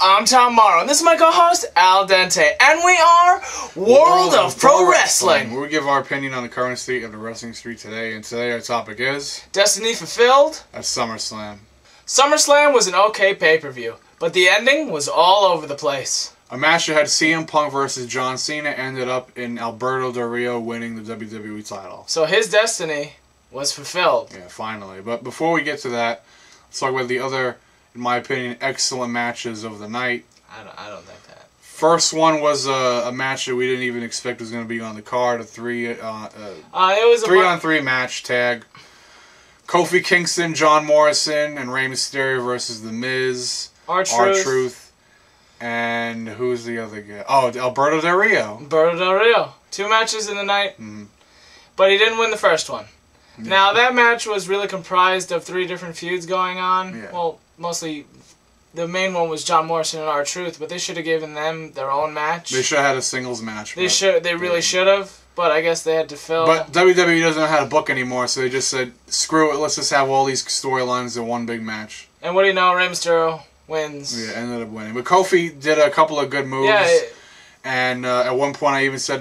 I'm Tom Morrow, and this is my co-host, Al Dente, and we are World of Pro Wrestling. We give our opinion on the current state of the wrestling street today, and today our topic is... Destiny Fulfilled at Summerslam. Summerslam was an okay pay-per-view, but the ending was all over the place. A match that had CM Punk versus John Cena ended up in Alberto Del Rio winning the WWE title. So his destiny was fulfilled. Yeah, finally. But before we get to that, let's talk about the other, in my opinion, excellent matches of the night. I don't think that. First one was a match that we didn't even expect was going to be on the card. It was a 3-on-3 match tag. Kofi Kingston, John Morrison, and Rey Mysterio versus The Miz. R-Truth. And who's the other guy? Oh, Alberto Del Rio. Alberto Del Rio. 2 matches in the night. Mm-hmm. But he didn't win the first one. Yeah. Now, that match was really comprised of 3 different feuds going on. Yeah. Well, mostly the main one was John Morrison and R-Truth, but they should have given them their own match. They should have had a singles match. They really should have, but I guess they had to fill. But WWE doesn't know how to book anymore, so they just said, screw it, let's just have all these storylines in one big match. And what do you know, Rey Mysterio wins. Yeah, ended up winning. But Kofi did a couple of good moves. Yeah. And at one point I even said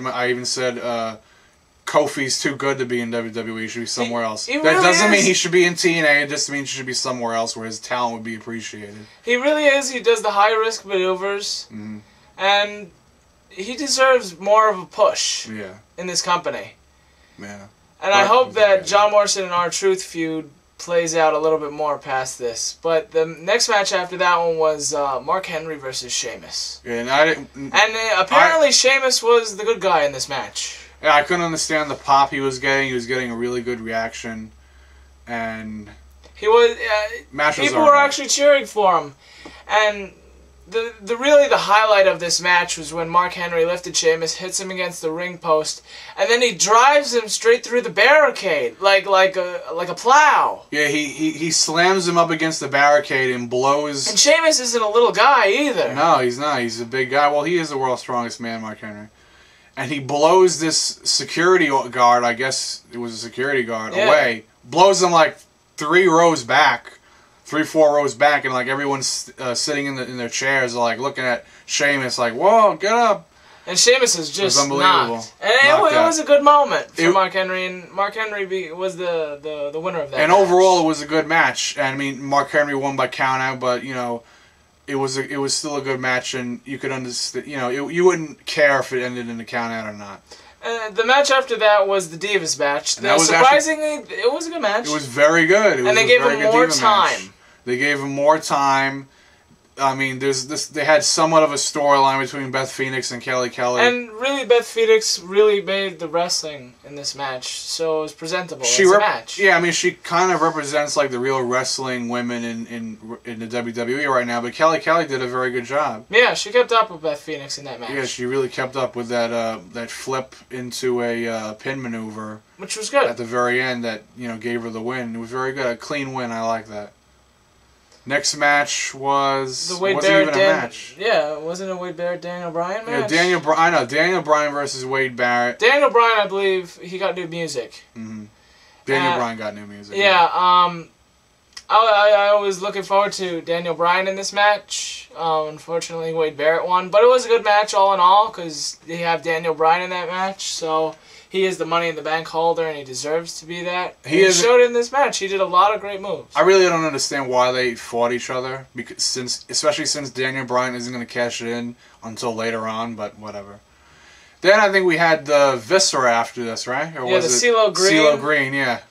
Kofi's too good to be in WWE. He should be somewhere else. He that really doesn't mean is. he should be in TNA. It just means he should be somewhere else where his talent would be appreciated. He really is. He does the high-risk maneuvers. Mm-hmm. And he deserves more of a push in this company. Yeah. And I hope that John Morrison and R-Truth feud plays out a little bit more past this. But the next match after that one was Mark Henry versus Sheamus. Yeah, and I didn't... And apparently Sheamus was the good guy in this match. Yeah, I couldn't understand the pop he was getting. He was getting a really good reaction. And... He was... people were actually cheering for him. And... The highlight of this match was when Mark Henry lifted Sheamus, hits him against the ring post, and then he drives him straight through the barricade like a plow. Yeah, he slams him up against the barricade and blows. And Sheamus isn't a little guy either. No, he's not. He's a big guy. Well, he is the world's strongest man, Mark Henry. And he blows this security guard. I guess it was a security guard away. Blows him like 3 rows back. 3-4 rows back, and like everyone's sitting in their chairs, like looking at Sheamus, like, "Whoa, get up!" And Sheamus is just unbelievable. knocked. And it was a good moment for Mark Henry, and Mark Henry was the winner of that. And match. overall, it was a good match. And I mean, Mark Henry won by countout, but you know, it was still a good match, and you could understand. You know, you wouldn't care if it ended in a countout or not. The match after that was the Divas match. Surprisingly, it was a good match. It was very good. And they gave him more time. They gave him more time. I mean, they had somewhat of a storyline between Beth Phoenix and Kelly Kelly. And really, Beth Phoenix really made the wrestling in this match, so it was presentable as a match. Yeah, I mean, she kind of represents like the real wrestling women in the WWE right now, but Kelly Kelly did a very good job. Yeah, she kept up with Beth Phoenix in that match. Yeah, she really kept up with that flip into a pin maneuver. Which was good. At the very end that, you know, gave her the win. It was very good. A clean win. I like that. Next match was... The Wade Barrett match. Yeah, wasn't it a Wade Barrett Daniel Bryan match? Yeah, Daniel Bryan versus Wade Barrett. Daniel Bryan, I believe, he got new music. Mm-hmm. Daniel Bryan got new music. Yeah, I was looking forward to Daniel Bryan in this match. Unfortunately, Wade Barrett won. But it was a good match all in all, because they have Daniel Bryan in that match, so... He is the Money in the Bank holder, and he deserves to be that. He showed it in this match. He did a lot of great moves. I really don't understand why they fought each other, especially since Daniel Bryan isn't going to cash it in until later on, but whatever. Then I think we had the Viscera after this, right? Or yeah, was the CeeLo Green. CeeLo Green, yeah.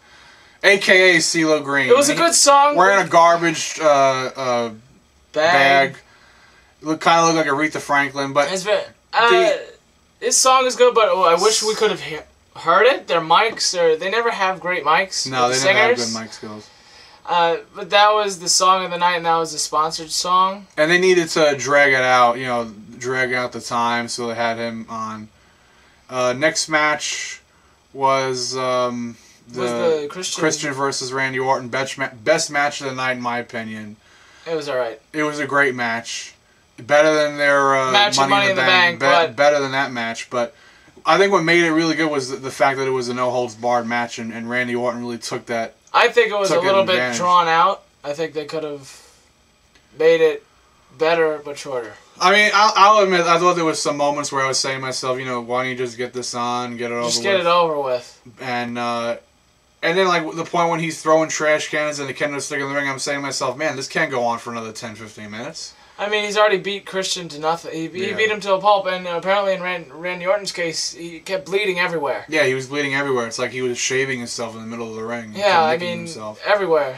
A.K.A. CeeLo Green. It was a good song. Wearing a garbage bag. Kind of looked like Aretha Franklin, but... This song is good, but I wish we could have heard it. Their mics, they never have great mics. No, they never have good mic skills. But that was the song of the night, and that was the sponsored song. And they needed to drag it out, you know, drag out the time, so they had him on. Next match was the Christian versus Randy Orton best match of the night, in my opinion. It was alright. It was a great match. Better than their Money in the Bank. Better than that match, but I think what made it really good was the fact that it was a no-holds-barred match, and Randy Orton really took that. I think it was a little bit drawn out. I think they could have made it better but shorter. I mean, I'll admit, I thought there was some moments where I was saying to myself, you know, why don't you just get this on, get it over with? Just get it over with. And then, like, the point when he's throwing trash cans and the kendo stick in the ring, I'm saying to myself, man, this can't go on for another 10, 15 minutes. I mean, he's already beat Christian to nothing. He beat him to a pulp, and apparently in Randy Orton's case, he kept bleeding everywhere. Yeah, he was bleeding everywhere. It's like he was shaving himself in the middle of the ring. Yeah, I mean, everywhere.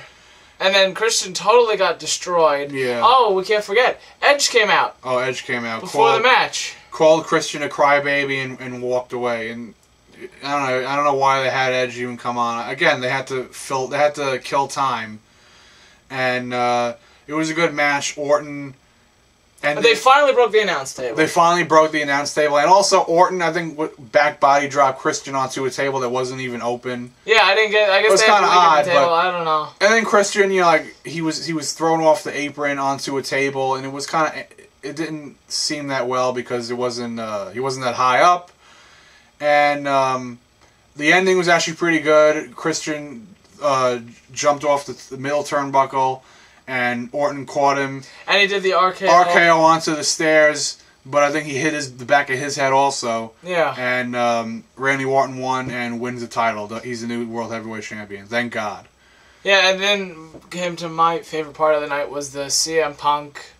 And then Christian totally got destroyed. Yeah. Oh, we can't forget. Edge came out. Oh, Edge came out. Before the match. Called Christian a crybaby and walked away. And I don't know why they had Edge even come on. Again, they had to kill time. And it was a good match. Orton... And they finally broke the announce table. They finally broke the announce table. And also, Orton, I think, back body dropped Christian onto a table that wasn't even open. Yeah, I guess it was kind of odd, the table. I don't know. And then Christian, you know, like, he was thrown off the apron onto a table, and it was kind of... It didn't seem that well because it wasn't he wasn't that high up. And the ending was actually pretty good. Christian jumped off the middle turnbuckle, and Orton caught him. And he did the RKO. RKO onto the stairs, but I think he hit the back of his head also. Yeah. And Randy Orton won and wins the title. He's the new World Heavyweight Champion. Thank God. Yeah, and then came to my favorite part of the night was the CM Punk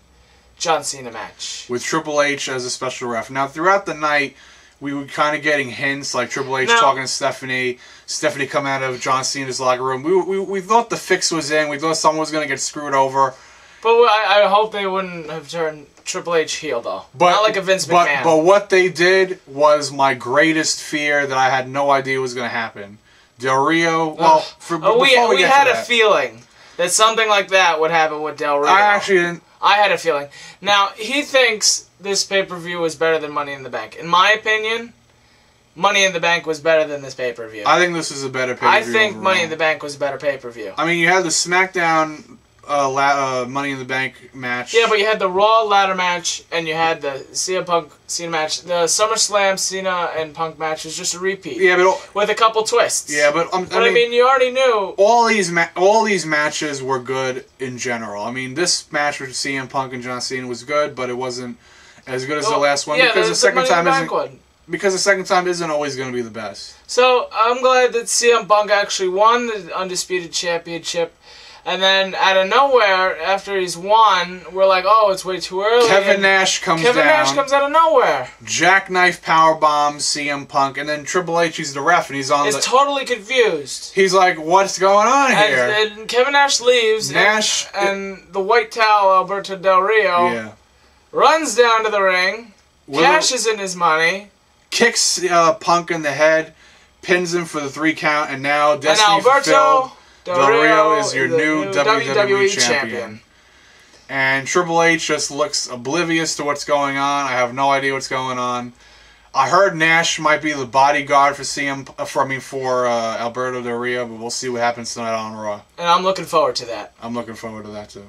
John Cena match. With Triple H as a special ref. Now, throughout the night, we were kind of getting hints, like Triple H talking to Stephanie. Stephanie come out of John Cena's locker room. We thought the fix was in. We thought someone was going to get screwed over. But I hope they wouldn't have turned Triple H heel, though. Not like a Vince McMahon. But what they did was my greatest fear that I had no idea was going to happen. Del Rio... Well, we had a feeling that something like that would happen with Del Rio. I actually didn't... I had a feeling. Now, he thinks this pay-per-view was better than Money in the Bank. In my opinion, Money in the Bank was better than this pay-per-view. I think this is a better pay-per-view. I think overall. Money in the Bank was a better pay-per-view. I mean, you had the SmackDown Money in the Bank match. Yeah, but you had the Raw ladder match, and you had the CM Punk Cena match. The SummerSlam Cena and Punk match was just a repeat. Yeah, but with a couple twists. Yeah, but I mean, you already knew all these matches were good in general. I mean, this match with CM Punk and John Cena was good, but it wasn't as good as the last one because the second time isn't always going to be the best. So I'm glad that CM Punk actually won the Undisputed Championship. And then, out of nowhere, after he's won, we're like, oh, it's way too early. Kevin Nash comes out of nowhere. Jackknife powerbomb CM Punk. And then Triple H, he's the ref, and he's totally confused. He's like, what's going on here? And Kevin Nash leaves, and the white towel, Alberto Del Rio, runs down to the ring, cashes in his money. Kicks Punk in the head, pins him for the 3 count, and now Destiny Alberto Del Rio is your new WWE champion. And Triple H just looks oblivious to what's going on. I have no idea what's going on. I heard Nash might be the bodyguard for Alberto Del Rio, but we'll see what happens tonight on Raw. And I'm looking forward to that. I'm looking forward to that too.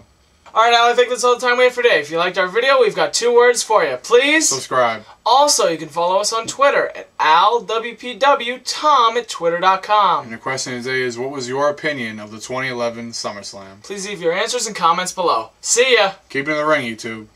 Alright, Al, I think that's all the time we have for today. If you liked our video, we've got 2 words for you. Please subscribe. Also, you can follow us on Twitter at AlWPW, Tom at Twitter.com. And the question today is, what was your opinion of the 2011 SummerSlam? Please leave your answers and comments below. See ya! Keep it in the ring, YouTube.